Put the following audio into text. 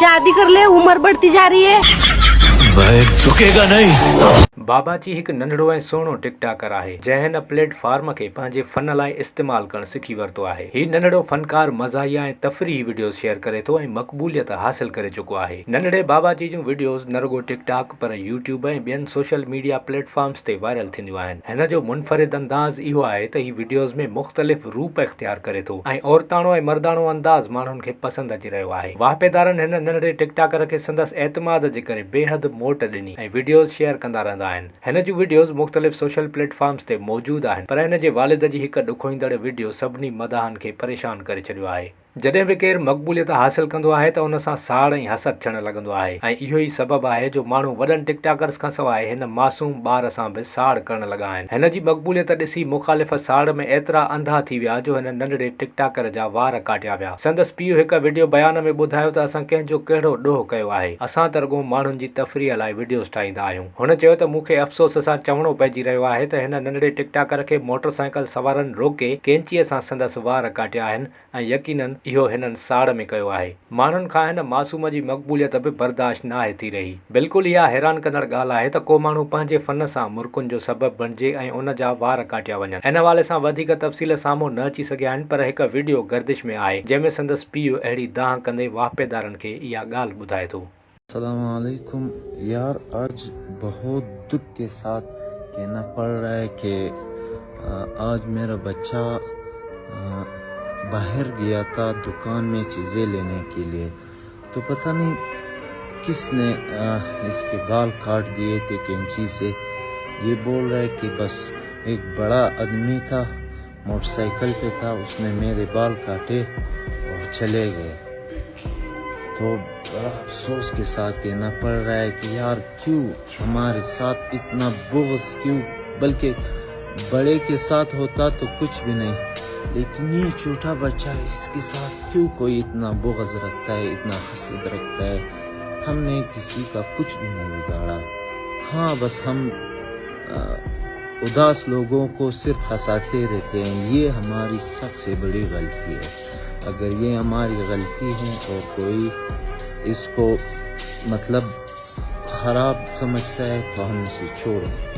शादी कर ले, उम्र बढ़ती जा रही है। मैं झुकेगा नहीं। बाबाजी एक नंढड़ो ऐं सुहिणो टिकटॉकर आहे जंहिं हिन प्लेटफॉर्म खे पंहिंजे फन लाइ इस्तेमाल करणु सिखी वरितो आहे। ही नंढड़ो फनकार मज़ाहिया ऐं तफ़रीही वीडियोस शेयर करे थो ऐं मक़बूलियत हासिल करे चुको आहे। नंढड़े बाबाजी जूं वीडियोस न रुगो टिकटॉक पर यूट्यूब ऐं ॿियनि सोशल मीडिया प्लेटफॉर्म्स ते वायरल थींदियूं आहिनि। हिन जो मुनफरिद अंदाज़ इहो आहे त ही वीडियोस में मुख़्तलिफ़ रूप इख्तियार करे थो ऐं औरताणो ऐं मर्दाणो अंदाज़ माण्हुनि खे पसंदि अची रहियो आहे। वाहिपेदारनि हिन नंढड़े टिकटॉकर खे संदसि एतमाद जे करे बेहद मोट ॾिनी ऐं वीडियोस शेयर कंदा रहंदा आहिनि। हिन जूं वीडियोस मुख़्तलिफ़ सोशल प्लेटफॉर्म्स ते मौजूदु आहिनि, पर हिन जे वालिद जी हिकु ॾुखोईंदड़ वीडियो सभिनी मदाहनि खे परेशान करे छॾियो आहे। जॾहिं बि केरु मक़बूलियत हासिल कंदो आहे त उन सां साड़ ऐं हसद थियणु लॻंदो आहे ऐं इहो ई सबबु आहे जो माण्हू वॾनि टिकटॉकर्स खां सवाइ हिन मासूम ॿार सां बि साड़ करणु लॻा आहिनि। हिन जी मक़बूलियत ॾिसी मुख़ालिफ़ साड़ में एतिरा अंधा थी विया जो हिन नंढड़े टिकटॉकर जा वार काटिया विया। संदसि पीउ हिकु वीडियो बयान में ॿुधायो त असां कंहिंजो कहिड़ो ॾोह कयो आहे, असां त रुॻो माण्हुनि जी तफ़रीह लाइ वीडियोस ठाहींदा आहियूं। हुन चयो त मूंखे अफ़सोस सां चवणो पइजी रहियो आहे त हिन नंढड़े टिकटॉकर खे मोटरसाइकिल सवारनि रोके कैंचीअ सां संदसि वार काटिया आहिनि ऐं यकीनन इहो हिननि साड़ में कयो आहे। माण्हुनि खां हिन मासूम जी मक़बूलियत बि बर्दाश्त नाहे थी रही। बिल्कुलु इहा हैरान कंदड़ ॻाल्हि आहे त को माण्हू पंहिंजे फन सां मुर्कुनि जो सबबु बणिजे ऐं उन जा वार काटिया वञनि। इन हवाले सां वधीक तफ़सील साम्हूं न अची सघिया आहिनि, पर हिकु वीडियो गर्दिश में आहे जंहिंमें संदसि पीउ अहिड़ी दाह कंदे वाहिपेदारनि खे इहा ॻाल्हि ॿुधाए थो। अस्सलामुअलैकुम यार, आज बहुत दुख के साथ कहना पड़ रहा है कि आज मेरा बच्चा बाहर गया था दुकान में चीज़ें लेने के लिए, तो पता नहीं किसने इसके बाल काट दिए थे कैंची से। ये बोल रहा है कि बस एक बड़ा आदमी था, मोटरसाइकिल पे था, उसने मेरे बाल काटे और चले गए। तो बड़ा अफसोस के साथ कहना पड़ रहा है कि यार क्यों हमारे साथ इतना बुग़्ज़, क्यों, बल्कि बड़े के साथ होता तो कुछ भी नहीं, लेकिन ये छोटा बच्चा इसके साथ क्यों कोई इतना बुग़्ज़ रखता है, इतना हसद रखता है। हमने किसी का कुछ भी नहीं बिगाड़ा। हाँ, बस हम उदास लोगों को सिर्फ हंसाते रहते हैं, ये हमारी सबसे बड़ी गलती है। अगर ये हमारी गलती है और कोई इसको मतलब ख़राब समझता है तो हम इसे छोड़ें।